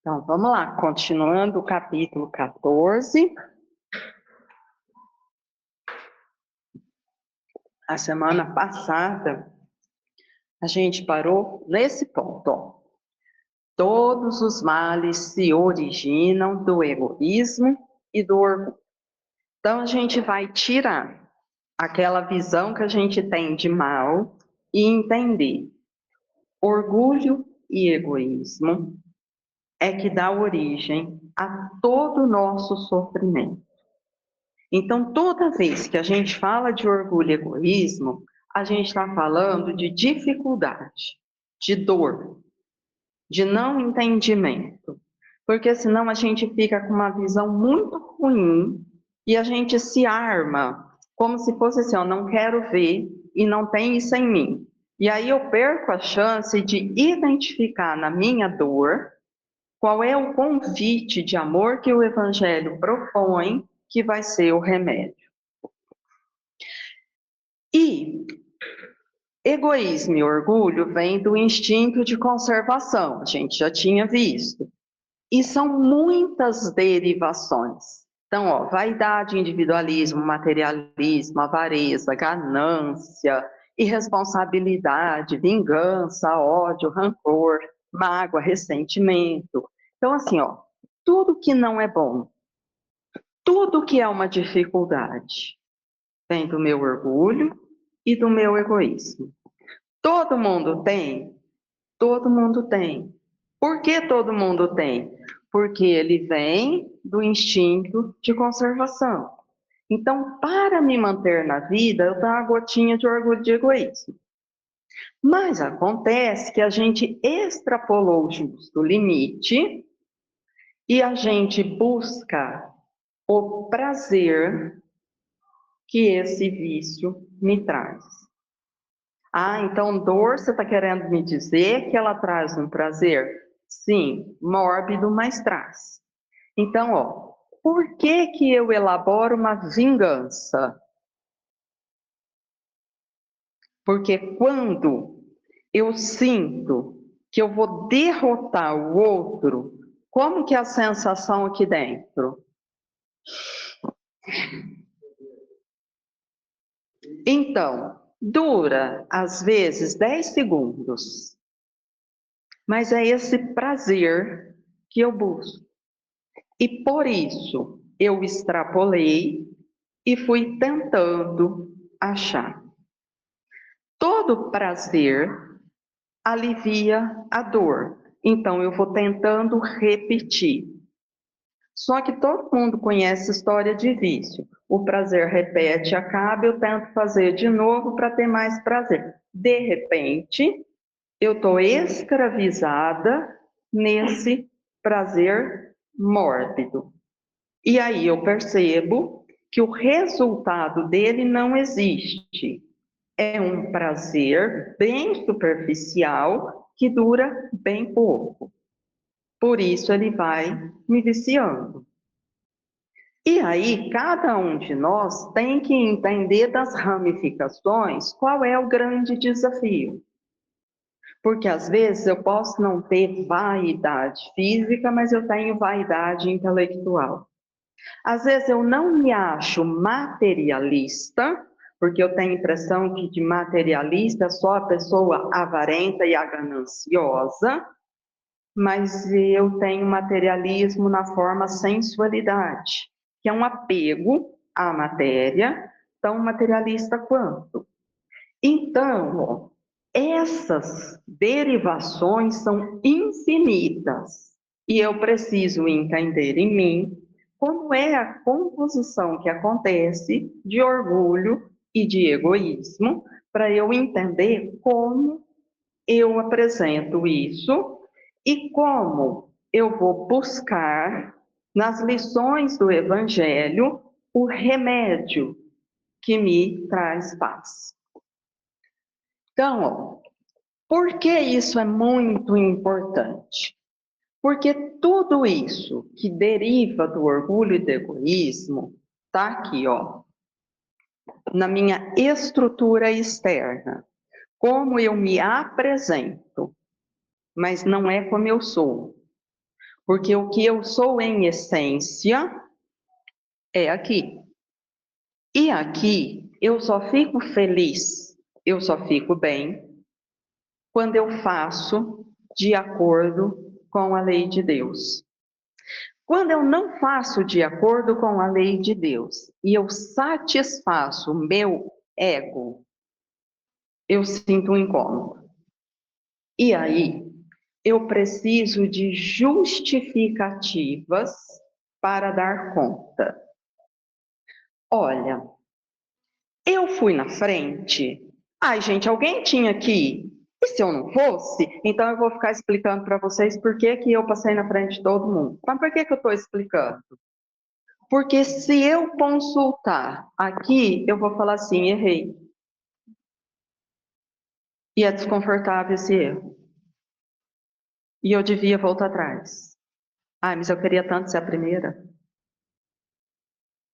Então, vamos lá, continuando o capítulo 14. A semana passada, a gente parou nesse ponto, ó. Todos os males se originam do egoísmo e do orgulho. Então, a gente vai tirar aquela visão que a gente tem de mal e entender. Orgulho e egoísmo é que dá origem a todo o nosso sofrimento. Então, toda vez que a gente fala de orgulho e egoísmo, a gente está falando de dificuldade, de dor, de não entendimento. Porque senão a gente fica com uma visão muito ruim e a gente se arma como se fosse assim, eu não quero ver e não tem isso em mim. E aí eu perco a chance de identificar na minha dor qual é o convite de amor que o Evangelho propõe que vai ser o remédio. E egoísmo e orgulho vêm do instinto de conservação, a gente já tinha visto. E são muitas derivações. Então, ó, vaidade, individualismo, materialismo, avareza, ganância, irresponsabilidade, vingança, ódio, rancor, mágoa, ressentimento. Então, assim, ó, tudo que não é bom, tudo que é uma dificuldade, vem do meu orgulho e do meu egoísmo. Todo mundo tem? Todo mundo tem. Por que todo mundo tem? Porque ele vem do instinto de conservação. Então, para me manter na vida, eu tenho uma gotinha de orgulho e de egoísmo. Mas acontece que a gente extrapolou o justo limite e a gente busca o prazer que esse vício me traz. Ah, então dor, você está querendo me dizer que ela traz um prazer? Sim, mórbido, mas traz. Então, ó, por que que eu elaboro uma vingança? Porque quando eu sinto que eu vou derrotar o outro, como que é a sensação aqui dentro? Então, dura, às vezes, 10 segundos. Mas é esse prazer que eu busco. E por isso eu extrapolei e fui tentando achar. Todo prazer alivia a dor. Então eu vou tentando repetir. Só que todo mundo conhece história de vício. O prazer repete, acaba, eu tento fazer de novo para ter mais prazer. De repente, eu estou escravizada nesse prazer mórbido. E aí eu percebo que o resultado dele não existe. É um prazer bem superficial que dura bem pouco. Por isso ele vai me viciando. E aí, cada um de nós tem que entender das ramificações qual é o grande desafio. Porque às vezes eu posso não ter vaidade física, mas eu tenho vaidade intelectual. Às vezes eu não me acho materialista, porque eu tenho a impressão que de materialista só a pessoa avarenta e a gananciosa, mas eu tenho materialismo na forma sensualidade, que é um apego à matéria, tão materialista quanto. Então, essas derivações são infinitas e eu preciso entender em mim como é a composição que acontece de orgulho e de egoísmo, para eu entender como eu apresento isso e como eu vou buscar nas lições do Evangelho o remédio que me traz paz. Então, ó, por que isso é muito importante? Porque tudo isso que deriva do orgulho e do egoísmo está aqui, ó, na minha estrutura externa. Como eu me apresento, mas não é como eu sou. Porque o que eu sou em essência é aqui. E aqui eu só fico feliz, eu só fico bem quando eu faço de acordo com a lei de Deus. Quando eu não faço de acordo com a lei de Deus e eu satisfaço o meu ego, eu sinto um incômodo. E aí, eu preciso de justificativas para dar conta. Olha, eu fui na frente. Ai, gente, alguém tinha que ir. E se eu não fosse? Então eu vou ficar explicando para vocês por que que eu passei na frente de todo mundo. Mas por que que eu estou explicando? Porque se eu consultar aqui, eu vou falar assim, errei. E é desconfortável esse erro. E eu devia voltar atrás. Ai, mas eu queria tanto ser a primeira.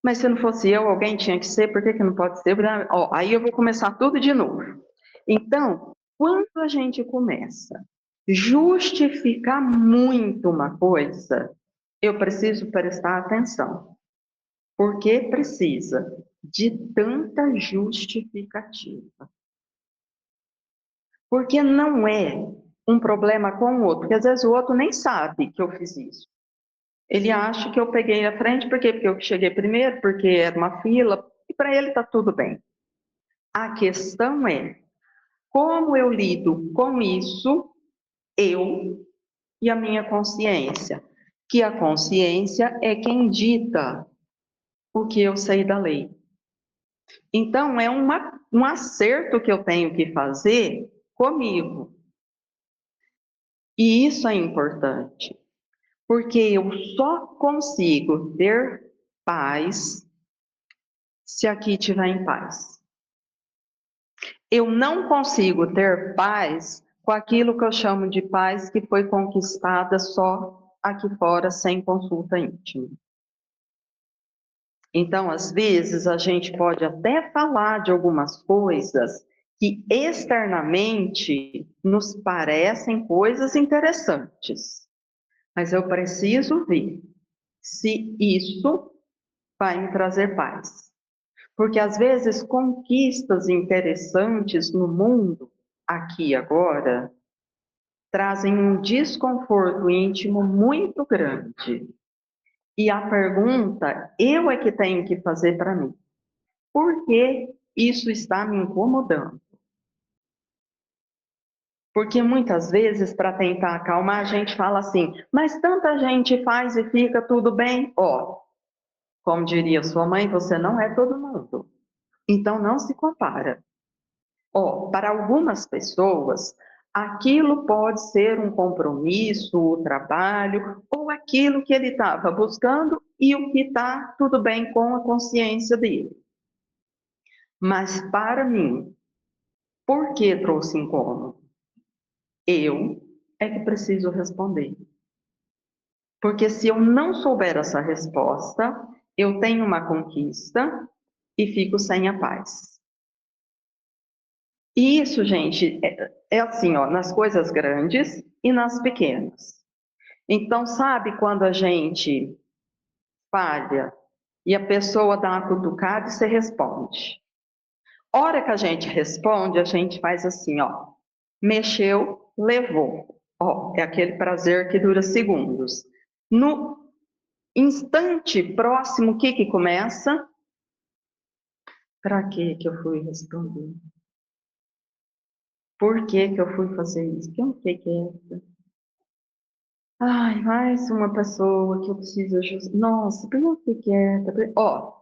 Mas se não fosse eu, alguém tinha que ser, por que que não pode ser? Ó, aí eu vou começar tudo de novo. Então, quando a gente começa a justificar muito uma coisa, eu preciso prestar atenção. Porque precisa de tanta justificativa. Porque não é um problema com o outro, porque às vezes o outro nem sabe que eu fiz isso. Ele acha que eu peguei a frente, por quê? Porque eu cheguei primeiro, porque era uma fila, e para ele está tudo bem. A questão é como eu lido com isso, eu e a minha consciência. Que a consciência é quem dita o que eu sei da lei. Então, é um acerto que eu tenho que fazer comigo. E isso é importante, porque eu só consigo ter paz se aqui estiver em paz. Eu não consigo ter paz com aquilo que eu chamo de paz que foi conquistada só aqui fora, sem consulta íntima. Então, às vezes, a gente pode até falar de algumas coisas que externamente nos parecem coisas interessantes, mas eu preciso ver se isso vai me trazer paz. Porque às vezes conquistas interessantes no mundo, aqui e agora, trazem um desconforto íntimo muito grande. E a pergunta eu é que tenho que fazer para mim. Por que isso está me incomodando? Porque muitas vezes, para tentar acalmar, a gente fala assim, mas tanta gente faz e fica tudo bem. Ó, como diria sua mãe, você não é todo mundo. Então não se compara. Ó, para algumas pessoas, aquilo pode ser um compromisso, o trabalho, ou aquilo que ele estava buscando e o que está tudo bem com a consciência dele. Mas para mim, por que trouxe incômodo? Eu é que preciso responder. Porque se eu não souber essa resposta, eu tenho uma conquista e fico sem a paz. E isso, gente, é assim, ó, nas coisas grandes e nas pequenas. Então, sabe quando a gente falha e a pessoa dá uma cutucada e você responde? Hora que a gente responde, a gente faz assim, ó, mexeu, levou. Ó, é aquele prazer que dura segundos. No instante próximo, o que que começa? Para que que eu fui responder? Por que que eu fui fazer isso? Que eu não fiquei quieta. Ai, mais uma pessoa que eu preciso ajudar. Nossa, por que eu fiquei quieta? Ó,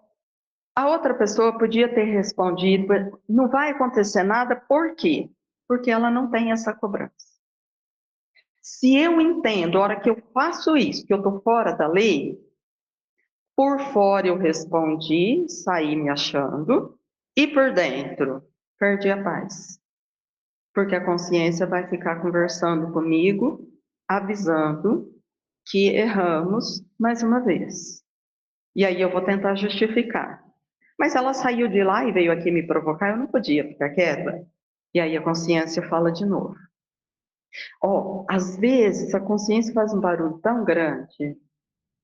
a outra pessoa podia ter respondido, não vai acontecer nada, por quê? Porque ela não tem essa cobrança. Se eu entendo, a hora que eu faço isso, que eu estou fora da lei, por fora eu respondi, saí me achando, e por dentro, perdi a paz. Porque a consciência vai ficar conversando comigo, avisando que erramos mais uma vez. E aí eu vou tentar justificar. Mas ela saiu de lá e veio aqui me provocar, eu não podia ficar quieta. E aí a consciência fala de novo. Às vezes a consciência faz um barulho tão grande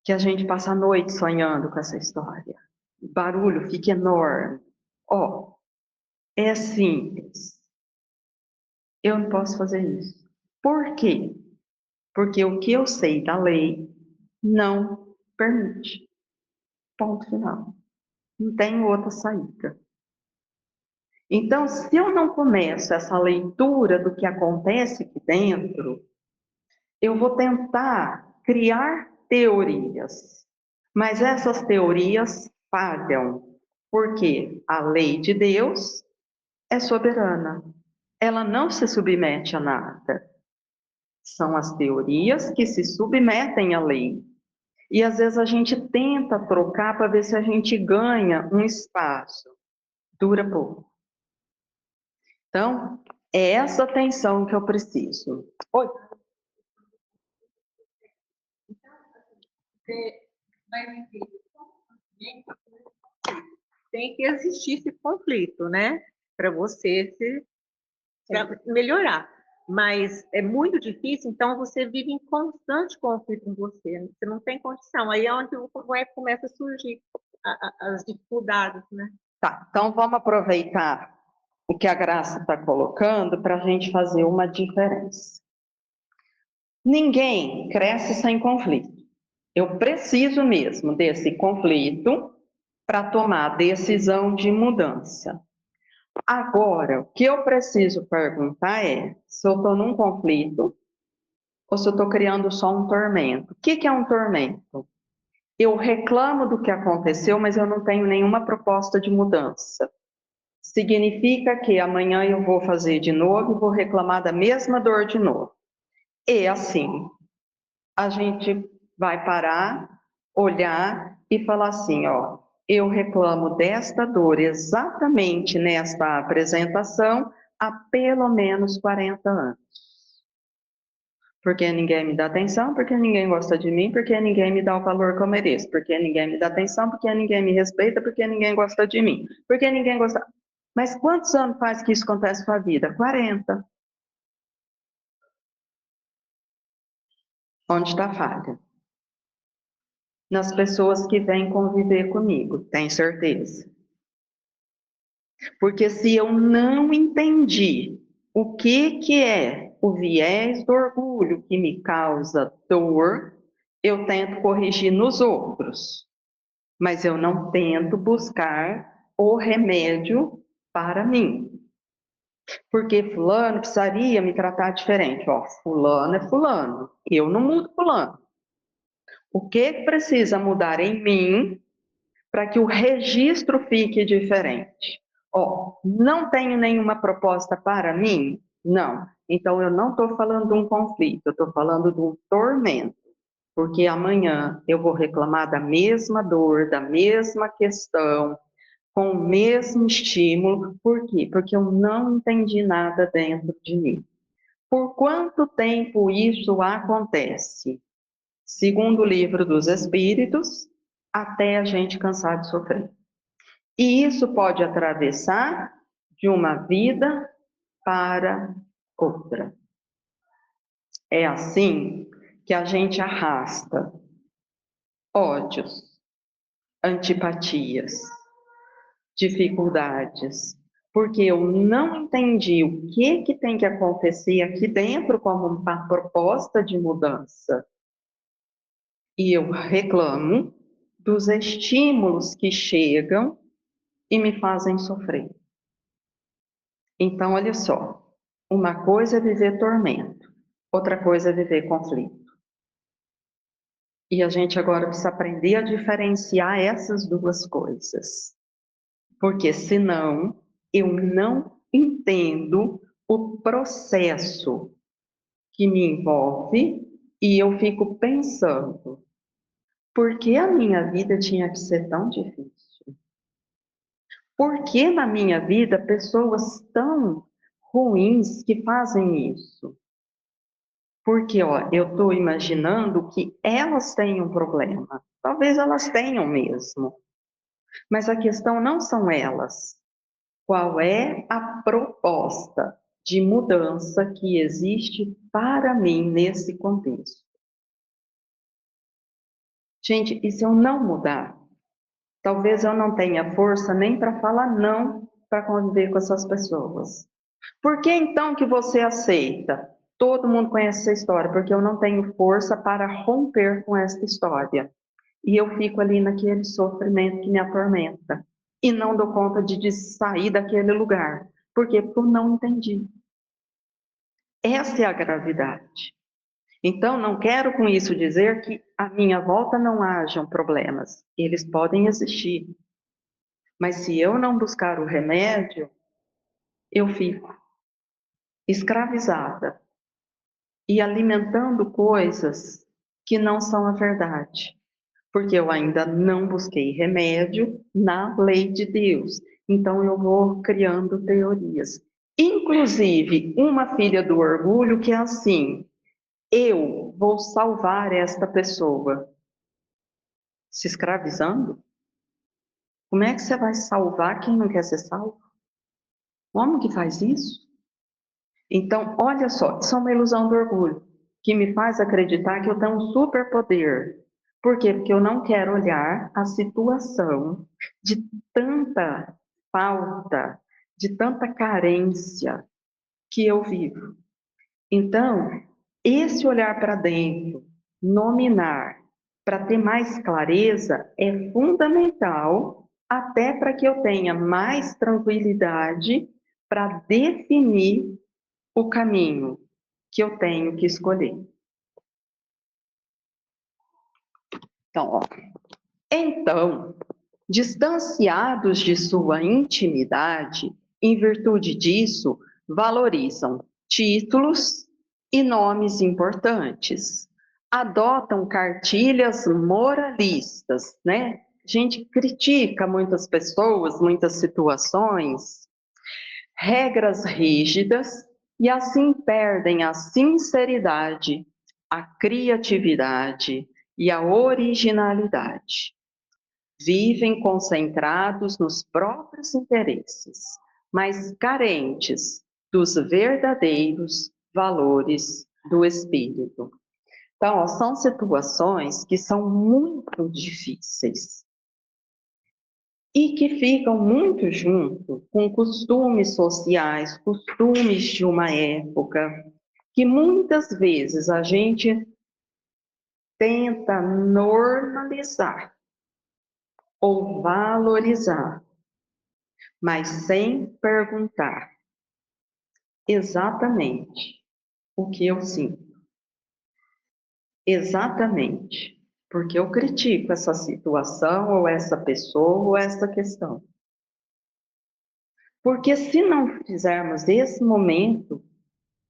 que a gente passa a noite sonhando com essa história. O barulho fica enorme. É simples. Eu não posso fazer isso. Por quê? Porque o que eu sei da lei não permite. Ponto final. Não tem outra saída. Então, se eu não começo essa leitura do que acontece aqui dentro, eu vou tentar criar teorias. Mas essas teorias falham, porque a lei de Deus é soberana. Ela não se submete a nada. São as teorias que se submetem à lei. E às vezes a gente tenta trocar para ver se a gente ganha um espaço. Dura pouco. Então, é essa atenção que eu preciso. Oi. Tem que existir esse conflito, né? Para você pra melhorar. Mas é muito difícil, então você vive em constante conflito com você. Você não tem condição. Aí é onde começa a surgir as dificuldades, né? Tá, então vamos aproveitar o que a Graça está colocando para a gente fazer uma diferença. Ninguém cresce sem conflito. Eu preciso mesmo desse conflito para tomar a decisão de mudança. Agora, o que eu preciso perguntar é se eu estou num conflito ou se eu estou criando só um tormento. O que é um tormento? Eu reclamo do que aconteceu, mas eu não tenho nenhuma proposta de mudança. Significa que amanhã eu vou fazer de novo e vou reclamar da mesma dor de novo. E assim, a gente vai parar, olhar e falar assim, eu reclamo desta dor exatamente nesta apresentação há pelo menos 40 anos. Porque ninguém me dá atenção, porque ninguém gosta de mim, porque ninguém me dá o valor que eu mereço, porque ninguém me dá atenção, porque ninguém me respeita, porque ninguém gosta de mim, porque ninguém gosta. Mas quantos anos faz que isso acontece com a vida? 40. Onde está a falha? Nas pessoas que vêm conviver comigo, tem certeza? Porque se eu não entendi o que é o viés do orgulho que me causa dor, eu tento corrigir nos outros, mas eu não tento buscar o remédio para mim. Porque fulano precisaria me tratar diferente. Fulano é fulano, eu não mudo fulano. O que precisa mudar em mim para que o registro fique diferente? Não tenho nenhuma proposta para mim? Não. Então eu não estou falando de um conflito, eu estou falando de um tormento. Porque amanhã eu vou reclamar da mesma dor, da mesma questão, com o mesmo estímulo. Por quê? Porque eu não entendi nada dentro de mim. Por quanto tempo isso acontece? Segundo o livro dos Espíritos, até a gente cansar de sofrer. E isso pode atravessar de uma vida para outra. É assim que a gente arrasta ódios, antipatias, dificuldades, porque eu não entendi o que tem que acontecer aqui dentro como uma proposta de mudança. E eu reclamo dos estímulos que chegam e me fazem sofrer. Então, olha só, uma coisa é viver tormento, outra coisa é viver conflito. E a gente agora precisa aprender a diferenciar essas duas coisas. Porque senão eu não entendo o processo que me envolve e eu fico pensando, por que a minha vida tinha que ser tão difícil? Por que na minha vida pessoas tão ruins que fazem isso? Porque, eu estou imaginando que elas têm um problema. Talvez elas tenham mesmo. Mas a questão não são elas. Qual é a proposta de mudança que existe para mim nesse contexto. Gente, e se eu não mudar? Talvez eu não tenha força nem para falar não para conviver com essas pessoas. Por que então que você aceita? Todo mundo conhece essa história, porque eu não tenho força para romper com essa história. E eu fico ali naquele sofrimento que me atormenta. E não dou conta de sair daquele lugar. Por quê? Porque eu não entendi. Essa é a gravidade. Então, não quero com isso dizer que à minha volta não hajam problemas. Eles podem existir. Mas se eu não buscar o remédio, eu fico escravizada e alimentando coisas que não são a verdade. Porque eu ainda não busquei remédio na lei de Deus. Então eu vou criando teorias. Inclusive, uma filha do orgulho que é assim: eu vou salvar esta pessoa. Se escravizando? Como é que você vai salvar quem não quer ser salvo? Como que faz isso? Então, olha só, isso é uma ilusão do orgulho, que me faz acreditar que eu tenho um superpoder. Por quê? Porque eu não quero olhar a situação de tanta falta, de tanta carência que eu vivo. Então, esse olhar para dentro, nominar, para ter mais clareza, é fundamental, até para que eu tenha mais tranquilidade para definir o caminho que eu tenho que escolher. Então, ó, então, distanciados de sua intimidade, em virtude disso, valorizam títulos e nomes importantes, adotam cartilhas moralistas, né? A gente critica muitas pessoas, muitas situações, regras rígidas, e assim perdem a sinceridade, a criatividade e a originalidade. Vivem concentrados nos próprios interesses, mas carentes dos verdadeiros valores do espírito. Então, ó, são situações que são muito difíceis e que ficam muito junto com costumes sociais, costumes de uma época, que muitas vezes a gente tenta normalizar ou valorizar, mas sem perguntar exatamente o que eu sinto, exatamente porque eu critico essa situação ou essa pessoa ou essa questão. Porque se não fizermos esse momento,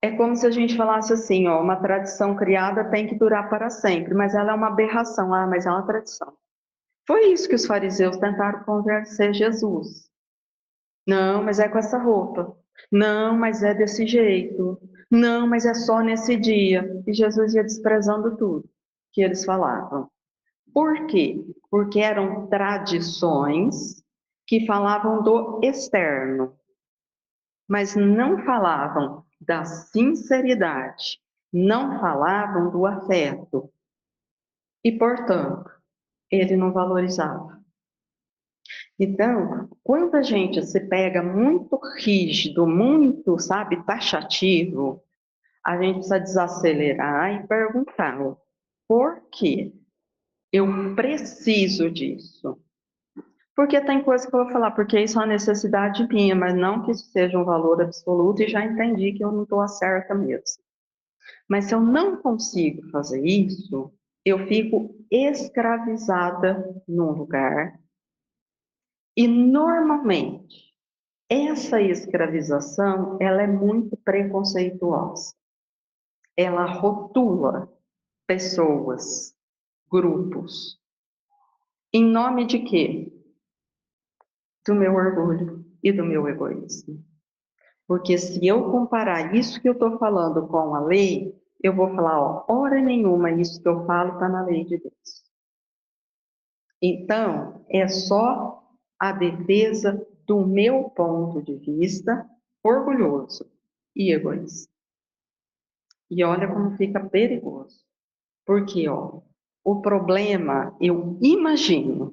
é como se a gente falasse assim, ó, uma tradição criada tem que durar para sempre, mas ela é uma aberração, ah, mas é uma tradição. Foi isso que os fariseus tentaram convencer Jesus. Não, mas é com essa roupa. Não, mas é desse jeito. Não, mas é só nesse dia. E Jesus ia desprezando tudo que eles falavam. Por quê? Porque eram tradições que falavam do externo, mas não falavam da sinceridade, não falavam do afeto. E, portanto, ele não valorizava. Então, quando a gente se pega muito rígido, muito, sabe, taxativo, a gente precisa desacelerar e perguntar: por quê? Eu preciso disso. Porque tem coisa que eu vou falar, porque isso é uma necessidade minha, mas não que isso seja um valor absoluto e já entendi que eu não estou certa mesmo. Mas se eu não consigo fazer isso, eu fico escravizada num lugar e normalmente essa escravização, ela é muito preconceituosa. Ela rotula pessoas, grupos. Em nome de quê? Do meu orgulho e do meu egoísmo. Porque se eu comparar isso que eu estou falando com a lei, eu vou falar, ó, hora nenhuma isso que eu falo está na lei de Deus. Então, é só a defesa do meu ponto de vista orgulhoso. e egoísta. E olha como fica perigoso. Porque, ó, o problema, eu imagino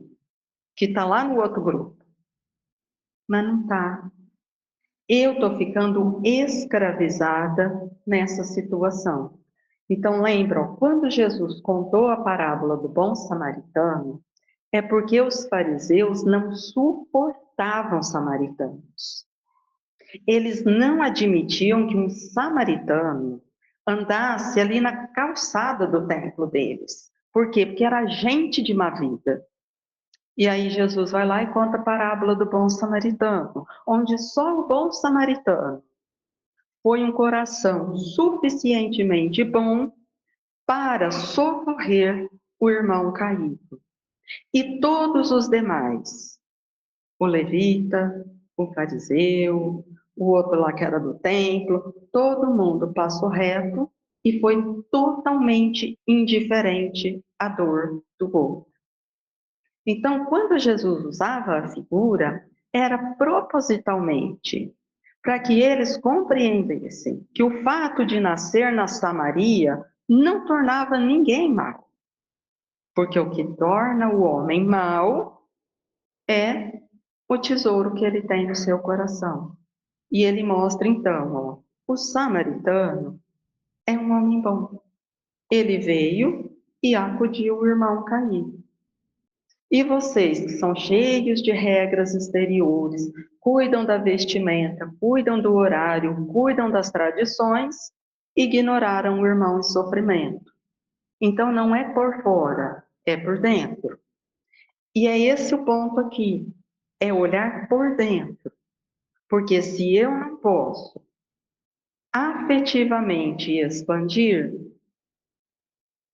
que está lá no outro grupo, mas não está. Eu estou ficando escravizada nessa situação. Então, lembram, quando Jesus contou a parábola do bom samaritano, é porque os fariseus não suportavam samaritanos. Eles não admitiam que um samaritano andasse ali na calçada do templo deles. Por quê? Porque era gente de má vida. E aí Jesus vai lá e conta a parábola do bom samaritano, onde só o bom samaritano foi um coração suficientemente bom para socorrer o irmão caído. E todos os demais, o levita, o fariseu, o outro lá que era do templo, todo mundo passou reto e foi totalmente indiferente à dor do outro. Então, quando Jesus usava a figura, era propositalmente para que eles compreendessem que o fato de nascer na Samaria não tornava ninguém mau, porque o que torna o homem mau é o tesouro que ele tem no seu coração. E ele mostra então, ó, o samaritano é um homem bom. Ele veio e acudiu o irmão caído. E vocês que são cheios de regras exteriores, cuidam da vestimenta, cuidam do horário, cuidam das tradições, ignoraram o irmão em sofrimento. Então não é por fora, é por dentro. E é esse o ponto aqui, é olhar por dentro. Porque se eu não posso afetivamente expandir,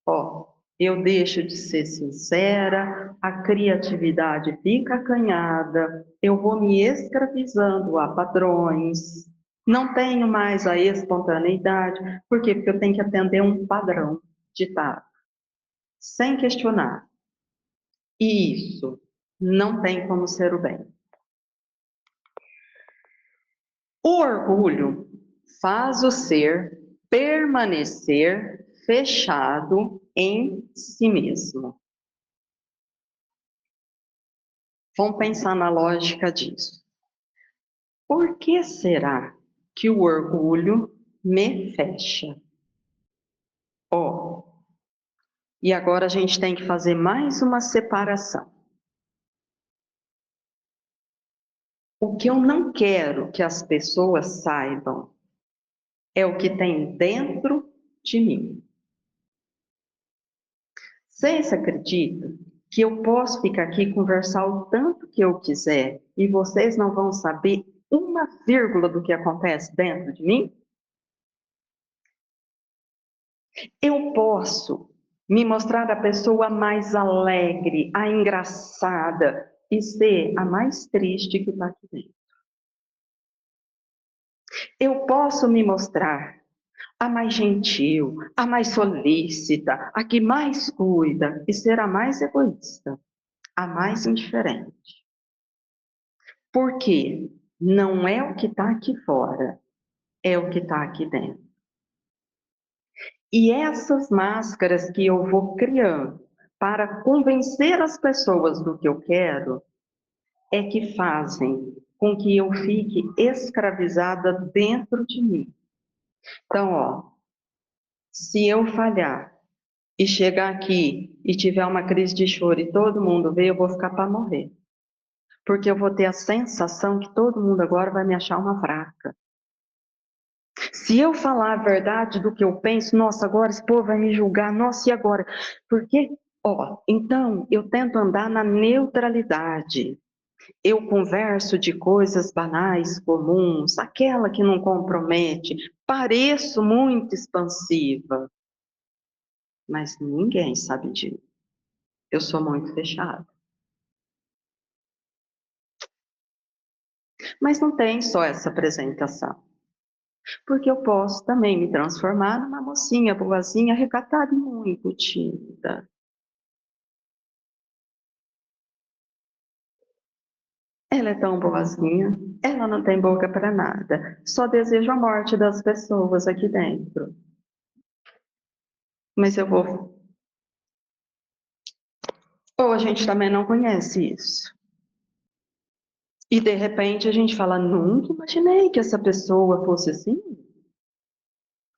ó, eu deixo de ser sincera, a criatividade fica acanhada, eu vou me escravizando a padrões, não tenho mais a espontaneidade. Por quê? Porque eu tenho que atender um padrão ditado, sem questionar. E isso não tem como ser o bem. O orgulho faz o ser permanecer fechado em si mesmo. Vamos pensar na lógica disso. Por que será que o orgulho me fecha? Ó, e agora a gente tem que fazer mais uma separação. O que eu não quero que as pessoas saibam é o que tem dentro de mim. Vocês acreditam que eu posso ficar aqui e conversar o tanto que eu quiser e vocês não vão saber uma vírgula do que acontece dentro de mim? Eu posso me mostrar a pessoa mais alegre, a engraçada e ser a mais triste que está aqui dentro. Eu posso me mostrar a mais gentil, a mais solícita, a que mais cuida e ser a mais egoísta, a mais indiferente. Porque não é o que está aqui fora, é o que está aqui dentro. E essas máscaras que eu vou criando para convencer as pessoas do que eu quero, é que fazem com que eu fique escravizada dentro de mim. Então, ó, se eu falhar e chegar aqui e tiver uma crise de choro e todo mundo ver, eu vou ficar para morrer. Porque eu vou ter a sensação que todo mundo agora vai me achar uma fraca. Se eu falar a verdade do que eu penso, nossa, agora esse povo vai me julgar, nossa, e agora? Porque, ó, então eu tento andar na neutralidade. Eu converso de coisas banais, comuns, aquela que não compromete. Pareço muito expansiva, mas ninguém sabe disso. Eu sou muito fechada. Mas não tem só essa apresentação. Porque eu posso também me transformar numa mocinha boazinha, recatada e muito tímida. Ela é tão boazinha, ela não tem boca para nada, só deseja a morte das pessoas aqui dentro. Mas eu vou. Ou a gente também não conhece isso. E de repente a gente fala, nunca imaginei que essa pessoa fosse assim.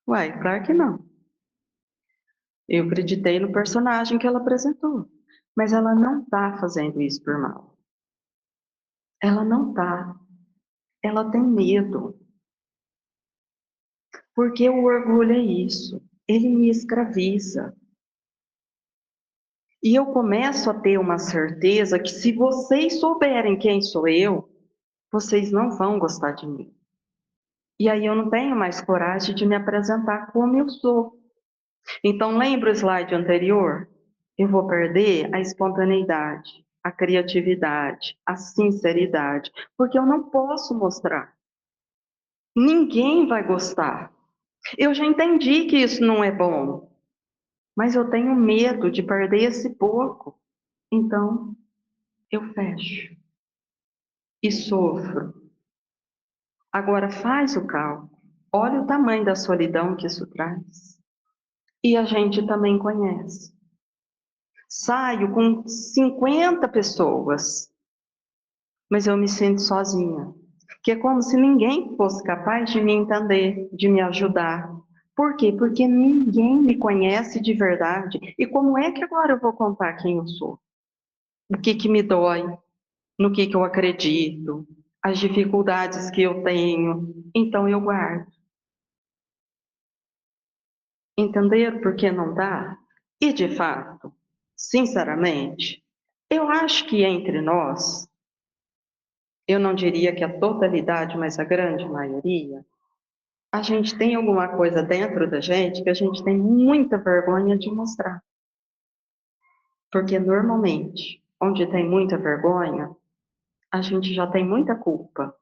Uai, claro que não. Eu acreditei no personagem que ela apresentou. Mas ela não está fazendo isso por mal. Ela não está. Ela tem medo. Porque o orgulho é isso. Ele me escraviza. E eu começo a ter uma certeza que se vocês souberem quem sou eu, vocês não vão gostar de mim. E aí eu não tenho mais coragem de me apresentar como eu sou. Então, lembra o slide anterior? Eu vou perder a espontaneidade, a criatividade, a sinceridade, porque eu não posso mostrar. Ninguém vai gostar. Eu já entendi que isso não é bom, mas eu tenho medo de perder esse pouco. Então, eu fecho e sofro. Agora faz o cálculo. Olha o tamanho da solidão que isso traz. E a gente também conhece. Saio com 50 pessoas, mas eu me sinto sozinha. Que é como se ninguém fosse capaz de me entender, de me ajudar. Por quê? Porque ninguém me conhece de verdade. E como é que agora eu vou contar quem eu sou? O que me dói? No que eu acredito? As dificuldades que eu tenho? Então eu guardo. Entender por que não dá? E de fato, sinceramente, eu acho que entre nós, eu não diria que a totalidade, mas a grande maioria, a gente tem alguma coisa dentro da gente que a gente tem muita vergonha de mostrar. Porque normalmente, onde tem muita vergonha, a gente já tem muita culpa.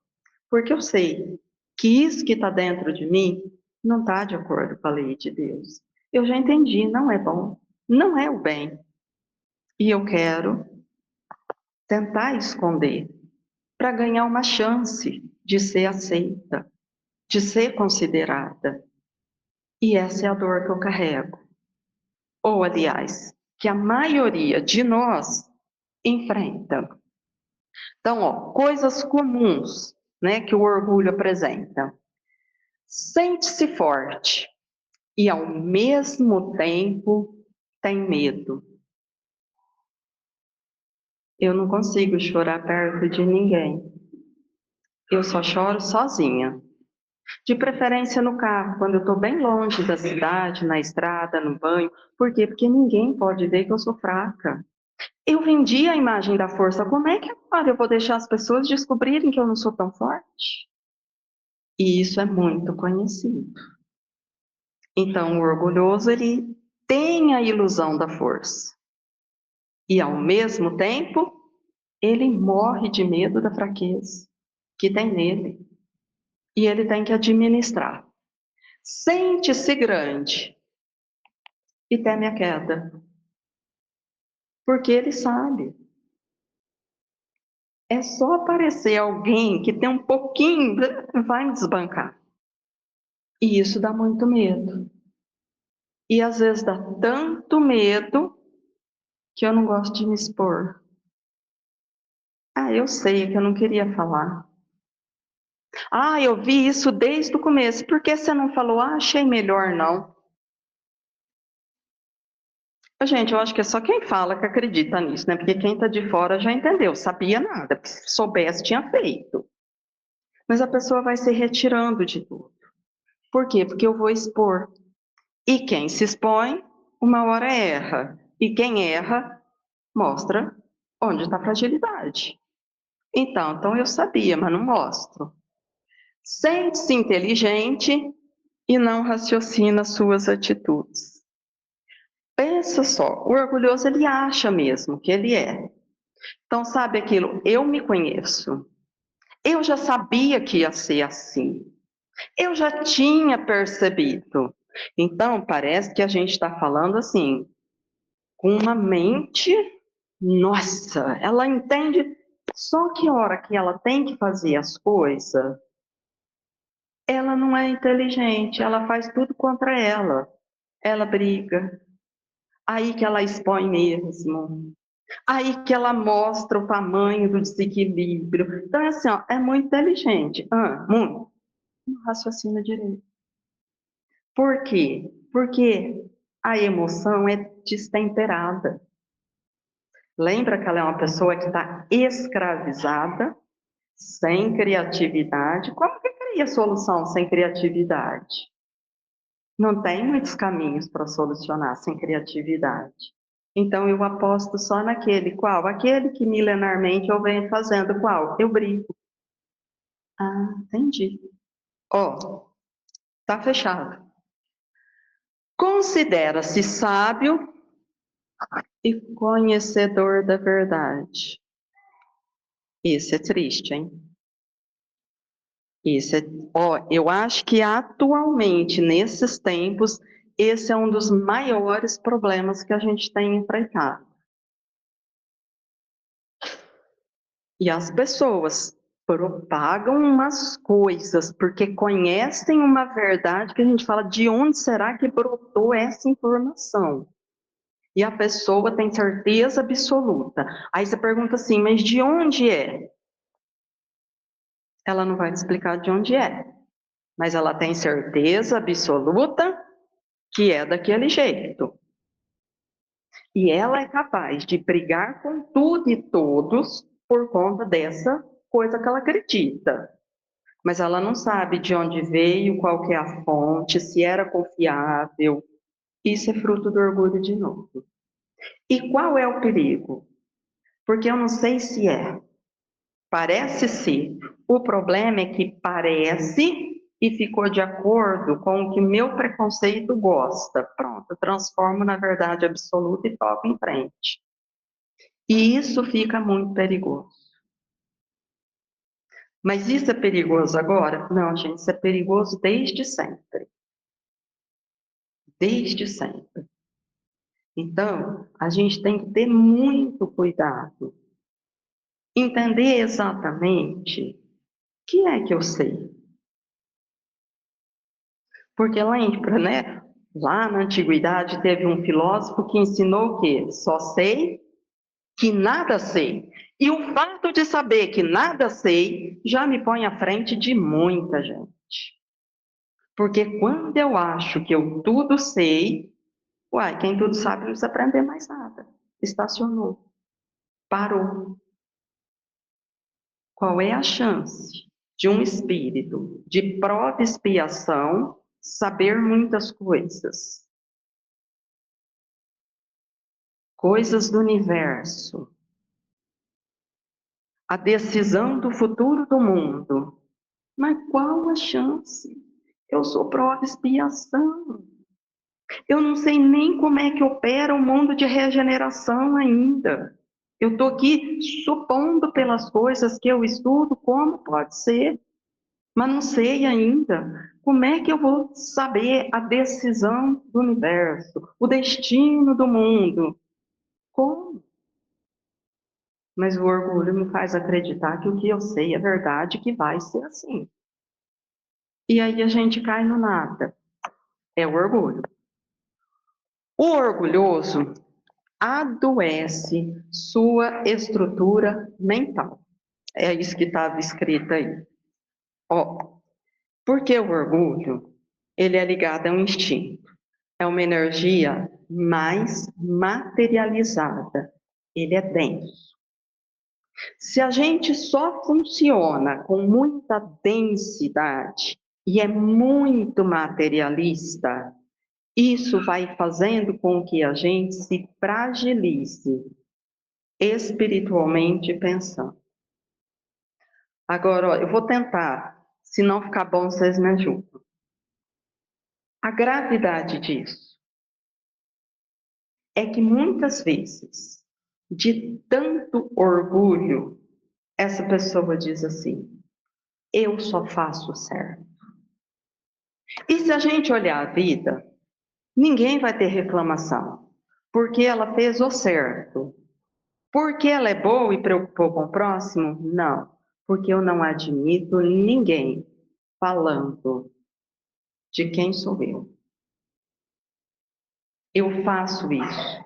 Porque eu sei que isso que está dentro de mim não está de acordo com a lei de Deus. Eu já entendi, não é bom, não é o bem. E eu quero tentar esconder para ganhar uma chance de ser aceita, de ser considerada. E essa é a dor que eu carrego. Ou, aliás, que a maioria de nós enfrenta. Então, ó, coisas comuns, né, que o orgulho apresenta. Sente-se forte e, ao mesmo tempo, tem medo. Eu não consigo chorar perto de ninguém. Eu só choro sozinha. De preferência no carro, quando eu estou bem longe da cidade, na estrada, no banho. Por quê? Porque ninguém pode ver que eu sou fraca. Eu vendi a imagem da força. Como é que agora eu vou deixar as pessoas descobrirem que eu não sou tão forte? E isso é muito conhecido. Então, o orgulhoso, ele tem a ilusão da força. E, ao mesmo tempo, ele morre de medo da fraqueza que tem nele. E ele tem que administrar. Sente-se grande e teme a queda. Porque ele sabe. É só aparecer alguém que tem um pouquinho, vai me desbancar. E isso dá muito medo. E às vezes dá tanto medo que eu não gosto de me expor. Ah, eu sei que eu não queria falar. Ah, eu vi isso desde o começo. Por que você não falou? Ah, achei melhor não. Gente, eu acho que é só quem fala que acredita nisso, né? Porque quem está de fora já entendeu, sabia nada. Se soubesse, tinha feito. Mas a pessoa vai se retirando de tudo. Por quê? Porque eu vou expor. E quem se expõe, uma hora erra. E quem erra, mostra onde está a fragilidade. Então eu sabia, mas não mostro. Sente-se inteligente e não raciocina suas atitudes. Pensa só, o orgulhoso ele acha mesmo que ele é. Então sabe aquilo, eu me conheço. Eu já sabia que ia ser assim. Eu já tinha percebido. Então parece que a gente está falando assim, com uma mente, nossa, ela entende Só que a hora que ela tem que fazer as coisas, ela não é inteligente, ela faz tudo contra ela. Ela briga, aí que ela expõe mesmo, aí que ela mostra o tamanho do desequilíbrio. Então, é assim, ó, é muito inteligente, muito, não raciocina direito. Por quê? Porque a emoção é destemperada. Lembra que ela é uma pessoa que está escravizada, sem criatividade. Como que cria solução sem criatividade? Não tem muitos caminhos para solucionar sem criatividade. Então eu aposto só naquele qual? Aquele que milenarmente eu venho fazendo qual? Eu brigo. Ah, entendi. Ó, tá fechado. Considera-se sábio e conhecedor da verdade. Isso é triste, hein? Isso é, ó, eu acho que atualmente, nesses tempos, esse é um dos maiores problemas que a gente tem enfrentado. E as pessoas propagam umas coisas porque conhecem uma verdade que a gente fala, de onde será que brotou essa informação? E a pessoa tem certeza absoluta. Aí você pergunta assim, mas de onde é? Ela não vai te explicar de onde é, mas ela tem certeza absoluta que é daquele jeito. E ela é capaz de brigar com tudo e todos por conta dessa coisa que ela acredita. Mas ela não sabe de onde veio, qual que é a fonte, se era confiável. Isso é fruto do orgulho de novo. E qual é o perigo? Porque eu não sei se é. Parece ser. O problema é que parece e ficou de acordo com o que meu preconceito gosta. Pronto, eu transformo na verdade absoluta e toco em frente. E isso fica muito perigoso. Mas isso é perigoso agora? Não, gente, isso é perigoso desde sempre. Desde sempre. Então, a gente tem que ter muito cuidado. Entender exatamente o que é que eu sei. Porque lembra, né? Lá na antiguidade teve um filósofo que ensinou o quê? Só sei que nada sei. E o fato de saber que nada sei já me põe à frente de muita gente. Porque quando eu acho que eu tudo sei, uai, quem tudo sabe não precisa aprender mais nada. Estacionou, parou. Qual é a chance de um espírito de prova e expiação saber muitas coisas? Coisas do universo, a decisão do futuro do mundo. Mas qual a chance? Eu sou prova e expiação. Eu não sei nem como é que opera o mundo de regeneração ainda. Eu estou aqui supondo pelas coisas que eu estudo como pode ser, mas não sei ainda. Como é que eu vou saber a decisão do universo, o destino do mundo? Como? Mas o orgulho me faz acreditar que o que eu sei é verdade, que vai ser assim. E aí a gente cai no nada. É o orgulho. O orgulhoso adoece sua estrutura mental. É isso que estava escrito aí. Ó, porque o orgulho, ele é ligado a um instinto. É uma energia mais materializada. Ele é denso. Se a gente só funciona com muita densidade e é muito materialista, isso vai fazendo com que a gente se fragilize espiritualmente pensando. Agora, ó, eu vou tentar, se não ficar bom, vocês me ajudam. A gravidade disso é que muitas vezes, de tanto orgulho, essa pessoa diz assim: eu só faço certo. E se a gente olhar a vida, ninguém vai ter reclamação, porque ela fez o certo. Porque ela é boa e preocupou com o próximo? Não. Porque eu não admito ninguém falando de quem sou eu. Eu faço isso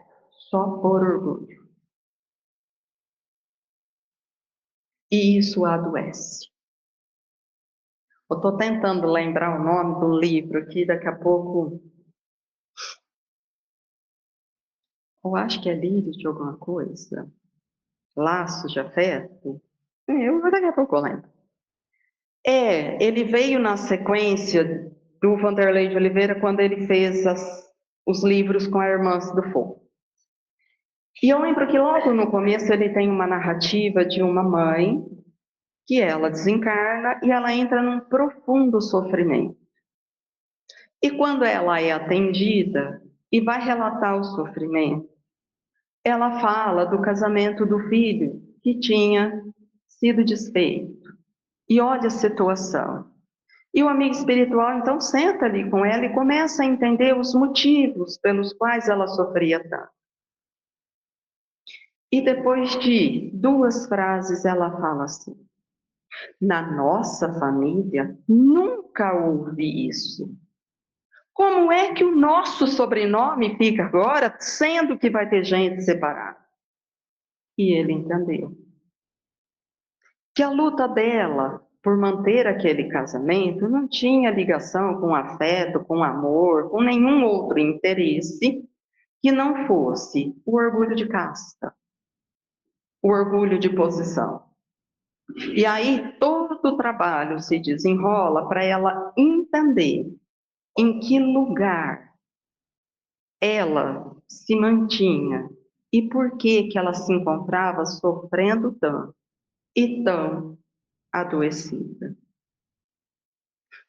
só por orgulho. E isso adoece. Eu estou tentando lembrar o nome do livro aqui, daqui a pouco. Eu acho que é Lírio de alguma coisa. Laços de afeto. Daqui a pouco eu lembro. Ele veio na sequência do Vanderlei de Oliveira quando ele fez os livros com a Irmãs do Fogo. E eu lembro que logo no começo ele tem uma narrativa de uma mãe que ela desencarna e ela entra num profundo sofrimento. E quando ela é atendida e vai relatar o sofrimento, ela fala do casamento do filho que tinha sido desfeito. E olha a situação. E o amigo espiritual então senta ali com ela e começa a entender os motivos pelos quais ela sofria tanto. E depois de 2 frases ela fala assim: na nossa família nunca houve isso. Como é que o nosso sobrenome fica agora, sendo que vai ter gente separada? E ele entendeu que a luta dela por manter aquele casamento não tinha ligação com afeto, com amor, com nenhum outro interesse que não fosse o orgulho de casta, o orgulho de posição. E aí todo o trabalho se desenrola para ela entender em que lugar ela se mantinha e por que ela se encontrava sofrendo tanto e tão adoecida.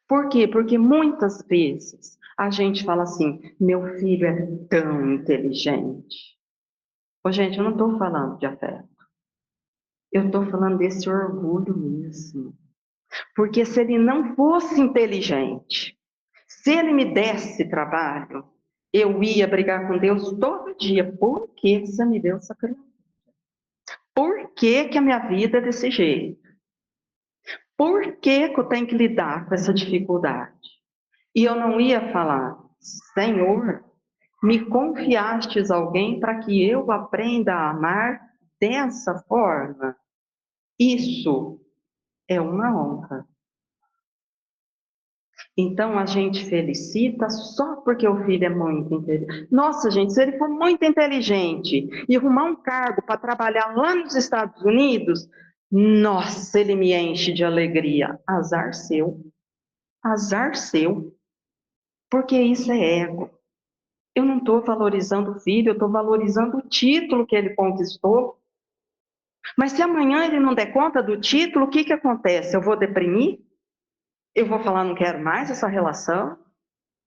Por quê? Porque muitas vezes a gente fala assim: meu filho é tão inteligente. Ô, gente, eu não estou falando de afeto. Eu estou falando desse orgulho mesmo. Porque se ele não fosse inteligente, se ele me desse trabalho, eu ia brigar com Deus todo dia. Por que você me deu essa criatura? Por que a minha vida é desse jeito? Por que eu tenho que lidar com essa dificuldade? E eu não ia falar: Senhor, me confiastes alguém para que eu aprenda a amar dessa forma. Isso é uma honra. Então a gente felicita só porque o filho é muito inteligente. Nossa, gente, se ele for muito inteligente e arrumar um cargo para trabalhar lá nos Estados Unidos, nossa, ele me enche de alegria. Azar seu. Azar seu. Porque isso é ego. Eu não estou valorizando o filho, eu estou valorizando o título que ele conquistou. Mas se amanhã ele não der conta do título, o que que acontece? Eu vou deprimir? Eu vou falar: não quero mais essa relação?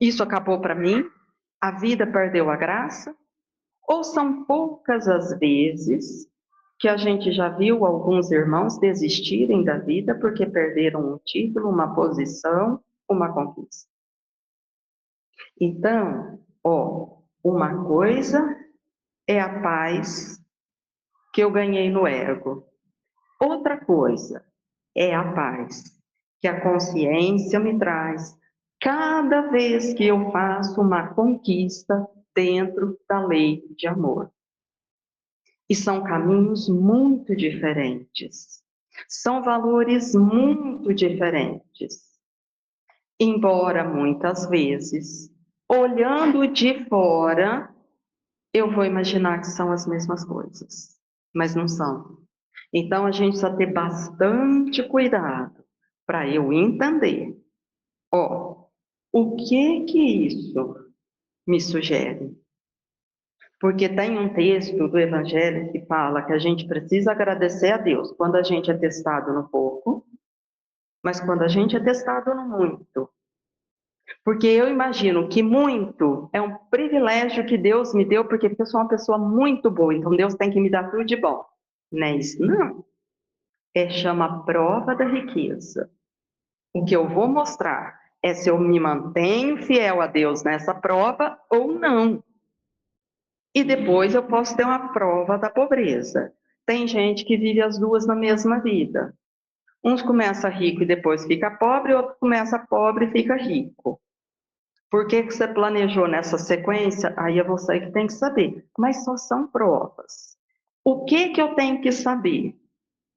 Isso acabou para mim? A vida perdeu a graça? Ou são poucas as vezes que a gente já viu alguns irmãos desistirem da vida porque perderam um título, uma posição, uma conquista? Então, uma coisa é a paz que eu ganhei no ego. Outra coisa é a paz que a consciência me traz cada vez que eu faço uma conquista dentro da lei de amor. E são caminhos muito diferentes. São valores muito diferentes. Embora muitas vezes, olhando de fora, eu vou imaginar que são as mesmas coisas, mas não são. Então a gente precisa ter bastante cuidado para eu entender, o que isso me sugere? Porque tem um texto do Evangelho que fala que a gente precisa agradecer a Deus quando a gente é testado no pouco, mas quando a gente é testado no muito. Porque eu imagino que muito é um privilégio que Deus me deu, porque eu sou uma pessoa muito boa, então Deus tem que me dar tudo de bom. Não é isso? Não. Chama prova da riqueza. O que eu vou mostrar é se eu me mantenho fiel a Deus nessa prova ou não. E depois eu posso ter uma prova da pobreza. tem gente que vive as duas na mesma vida. Uns começa rico e depois fica pobre, outro começa pobre e fica rico. Por que você planejou nessa sequência? Aí é você que tem que saber. Mas só são provas. O que eu tenho que saber?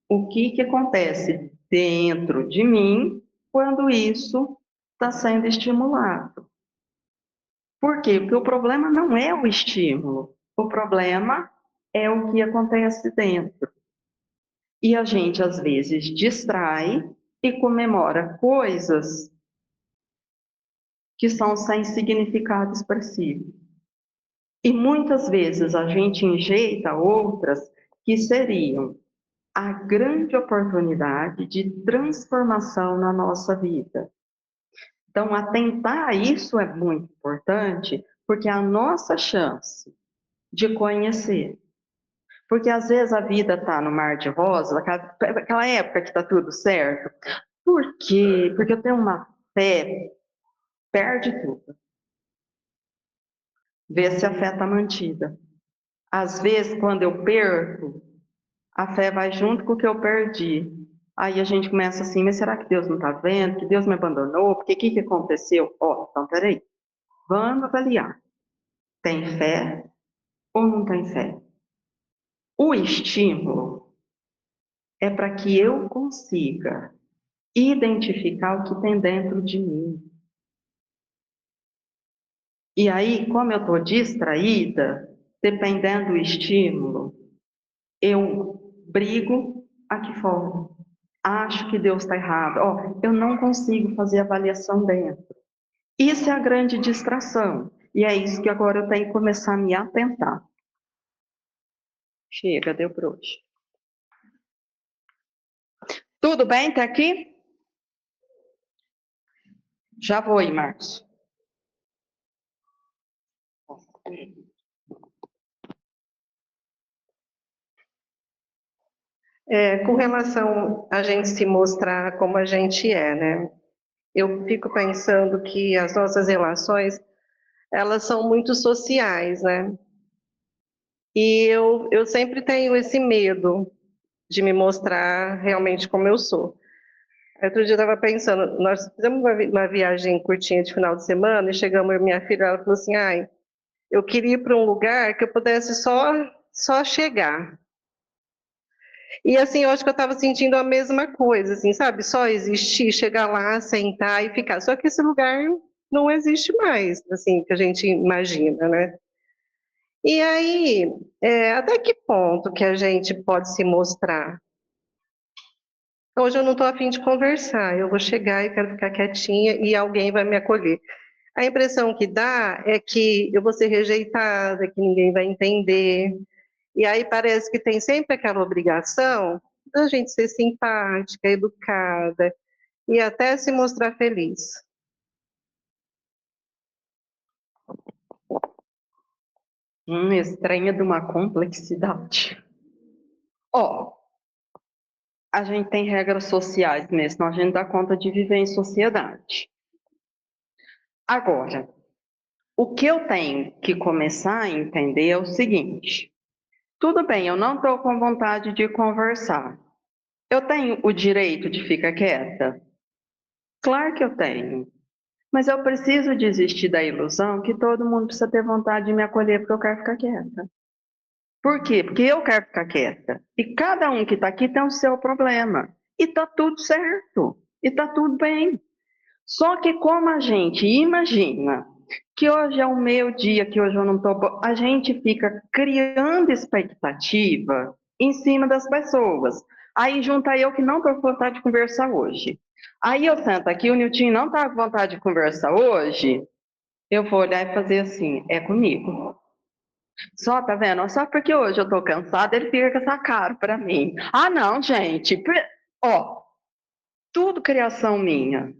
O que acontece dentro de mim quando isso está sendo estimulado? Por quê? Porque o problema não é o estímulo. O problema é o que acontece dentro. E a gente, às vezes, distrai e comemora coisas que são sem significado expressivo. E muitas vezes a gente enjeita outras que seriam a grande oportunidade de transformação na nossa vida. Então, atentar a isso é muito importante, porque é a nossa chance de conhecer. Porque às vezes a vida está no mar de rosa, aquela época que está tudo certo. Por quê? Porque eu tenho uma fé, perde tudo. Vê se a fé está mantida. Às vezes, quando eu perco, a fé vai junto com o que eu perdi. Aí a gente começa assim, mas será que Deus não está vendo? Que Deus me abandonou? Porque o que aconteceu? Ó, então peraí, vamos avaliar. Tem fé ou não tem fé? O estímulo é para que eu consiga identificar o que tem dentro de mim. E aí, como eu estou distraída, dependendo do estímulo, eu brigo aqui fora. Acho que Deus está errado. Ó, eu não consigo fazer avaliação dentro. Isso é a grande distração. E é isso que agora eu tenho que começar a me atentar. Chega, deu por hoje. Tudo bem até aqui? Já vou aí, Marcos. Com relação a gente se mostrar como a gente é, né? Eu fico pensando que as nossas relações, elas são muito sociais, né? E eu sempre tenho esse medo de me mostrar realmente como eu sou. Outro dia eu estava pensando, nós fizemos uma viagem curtinha de final de semana e chegamos, eu e minha filha, ela falou assim, ai, eu queria ir para um lugar que eu pudesse só chegar. E assim, eu acho que eu estava sentindo a mesma coisa, assim, sabe? Só existir, chegar lá, sentar e ficar. Só que esse lugar não existe mais, assim, que a gente imagina, né? E aí, até que ponto que a gente pode se mostrar? Hoje eu não estou a fim de conversar, eu vou chegar e quero ficar quietinha e alguém vai me acolher. A impressão que dá é que eu vou ser rejeitada, que ninguém vai entender. E aí parece que tem sempre aquela obrigação da gente ser simpática, educada e até se mostrar feliz. Estranha de uma complexidade. Ó, a gente tem regras sociais mesmo, senão a gente dá conta de viver em sociedade. Agora, o que eu tenho que começar a entender é o seguinte: tudo bem, eu não estou com vontade de conversar. Eu tenho o direito de ficar quieta? Claro que eu tenho. Mas eu preciso desistir da ilusão que todo mundo precisa ter vontade de me acolher porque eu quero ficar quieta. Por quê? Porque eu quero ficar quieta. E cada um que está aqui tem o seu problema. E está tudo certo. E está tudo bem. Só que como a gente imagina que hoje é o meu dia, que hoje eu não estou... A gente fica criando expectativa em cima das pessoas. Aí junta eu que não estou com vontade de conversar hoje. Aí eu sento aqui, o Nilton não está com vontade de conversar hoje, eu vou olhar e fazer assim, é comigo. Só, tá vendo? Só porque hoje eu tô cansada, ele fica com essa cara pra mim. Ah, não, gente. Ó, tudo criação minha.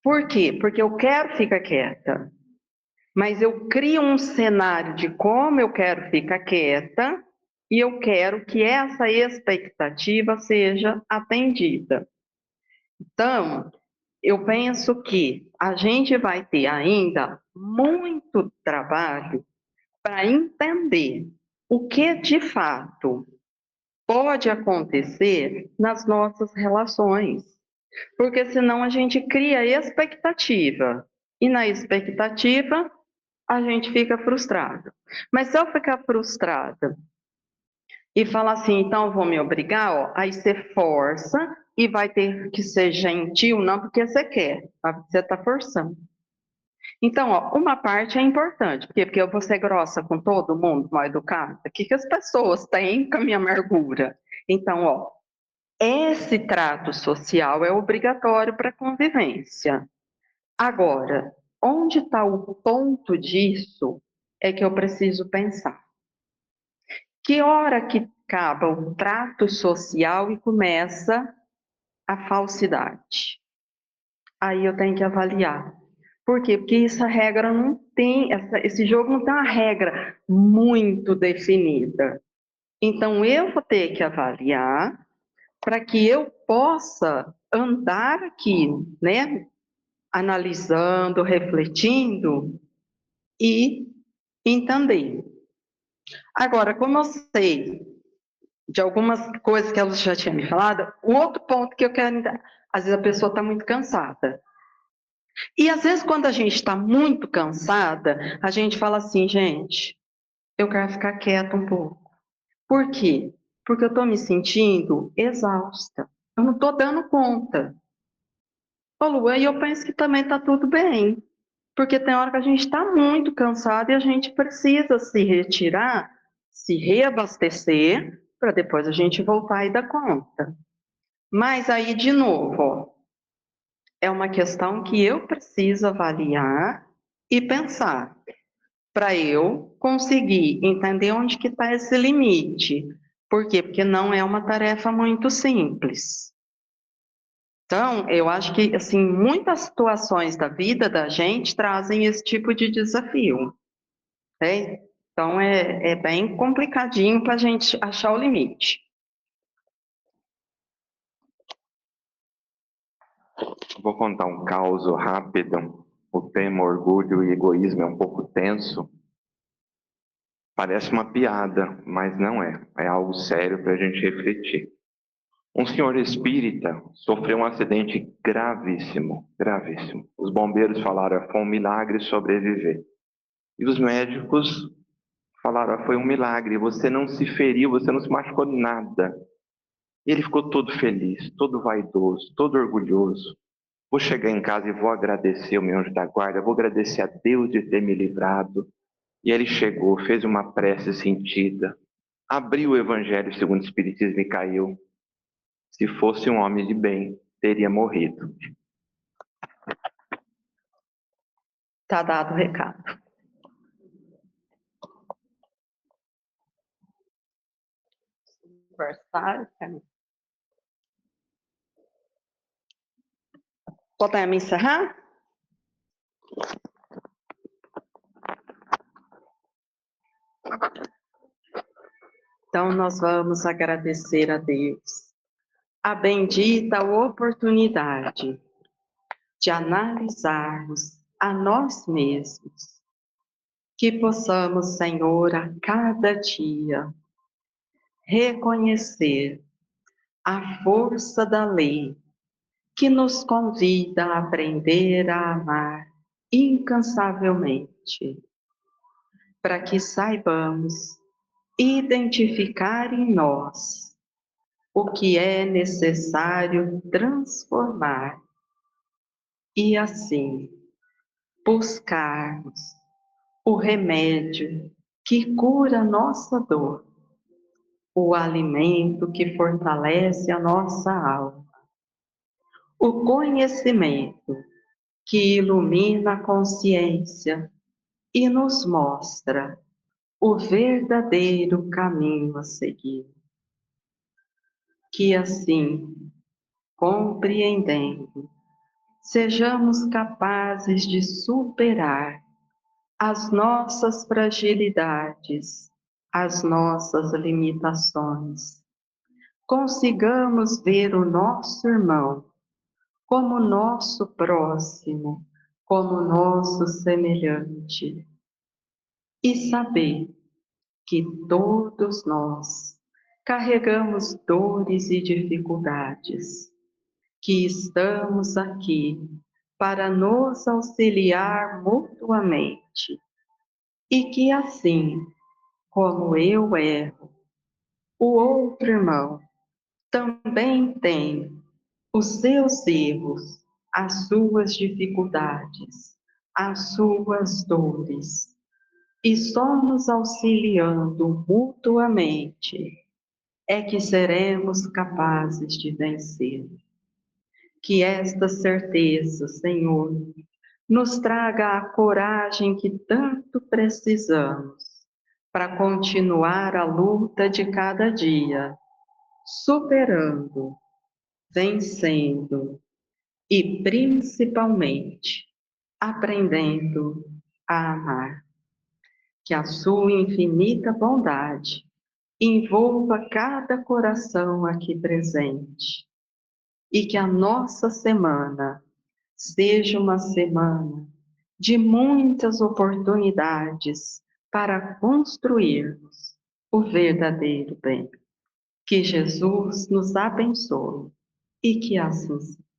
Por quê? Porque eu quero ficar quieta. Mas eu crio um cenário de como eu quero ficar quieta e eu quero que essa expectativa seja atendida. Então, eu penso que a gente vai ter ainda muito trabalho para entender o que de fato pode acontecer nas nossas relações. Porque senão a gente cria expectativa. E na expectativa, a gente fica frustrado. Mas se eu ficar frustrada e falar assim, então eu vou me obrigar, ó, aí você força e vai ter que ser gentil, não porque você quer, mas você está forçando. Então, ó, uma parte é importante, porque eu vou ser grossa com todo mundo, mal educada. O que as pessoas têm com a minha amargura? Então, ó, esse trato social é obrigatório para a convivência. Agora, onde está o ponto disso é que eu preciso pensar. Que hora que acaba o trato social e começa a falsidade? Aí eu tenho que avaliar. Por quê? Porque essa regra não tem, esse jogo não tem uma regra muito definida. Então eu vou ter que avaliar para que eu possa andar aqui, né? Analisando, refletindo e entender. Agora, como eu sei de algumas coisas que ela já tinha me falado, o outro ponto que eu quero, às vezes a pessoa está muito cansada. E às vezes quando a gente está muito cansada, a gente fala assim, gente, eu quero ficar quieta um pouco. Por quê? Porque eu estou me sentindo exausta. Eu não estou dando conta. Ô, Lu, e eu penso que também está tudo bem. Porque tem hora que a gente está muito cansado e a gente precisa se retirar, se reabastecer, para depois a gente voltar e dar conta. Mas aí, de novo, ó, é uma questão que eu preciso avaliar e pensar, para eu conseguir entender onde que está esse limite. Por quê? Porque não é uma tarefa muito simples. Então, eu acho que, assim, muitas situações da vida da gente trazem esse tipo de desafio. Né? Então, é bem complicadinho para a gente achar o limite. Vou contar um caso rápido. O tema orgulho e egoísmo é um pouco tenso. Parece uma piada, mas não é. É algo sério para a gente refletir. Um senhor espírita sofreu um acidente gravíssimo, gravíssimo. Os bombeiros falaram que foi um milagre sobreviver. E os médicos falaram que foi um milagre, você não se feriu, você não se machucou nada. E ele ficou todo feliz, todo vaidoso, todo orgulhoso. Vou chegar em casa e vou agradecer o meu anjo da guarda, vou agradecer a Deus de ter me livrado. E ele chegou, fez uma prece sentida, abriu o Evangelho segundo o Espiritismo e caiu. Se fosse um homem de bem, teria morrido. Tá dado o recado. Aniversário, cara. Podemos encerrar? Então, nós vamos agradecer a Deus a bendita oportunidade de analisarmos a nós mesmos, que possamos, Senhor, a cada dia reconhecer a força da lei que nos convida a aprender a amar incansavelmente, para que saibamos identificar em nós o que é necessário transformar e assim buscarmos o remédio que cura nossa dor, o alimento que fortalece a nossa alma, o conhecimento que ilumina a consciência e nos mostra o verdadeiro caminho a seguir. Que assim, compreendendo, sejamos capazes de superar as nossas fragilidades, as nossas limitações. Consigamos ver o nosso irmão como nosso próximo, como nosso semelhante, e saber que todos nós carregamos dores e dificuldades, que estamos aqui para nos auxiliar mutuamente e que assim como eu erro, o outro irmão também tem os seus erros, as suas dificuldades, as suas dores, e só nos auxiliando mutuamente é que seremos capazes de vencer. Que esta certeza, Senhor, nos traga a coragem que tanto precisamos para continuar a luta de cada dia, superando, vencendo e, principalmente, aprendendo a amar. Que a sua infinita bondade envolva cada coração aqui presente e que a nossa semana seja uma semana de muitas oportunidades para construirmos o verdadeiro bem. Que Jesus nos abençoe e que assim seja.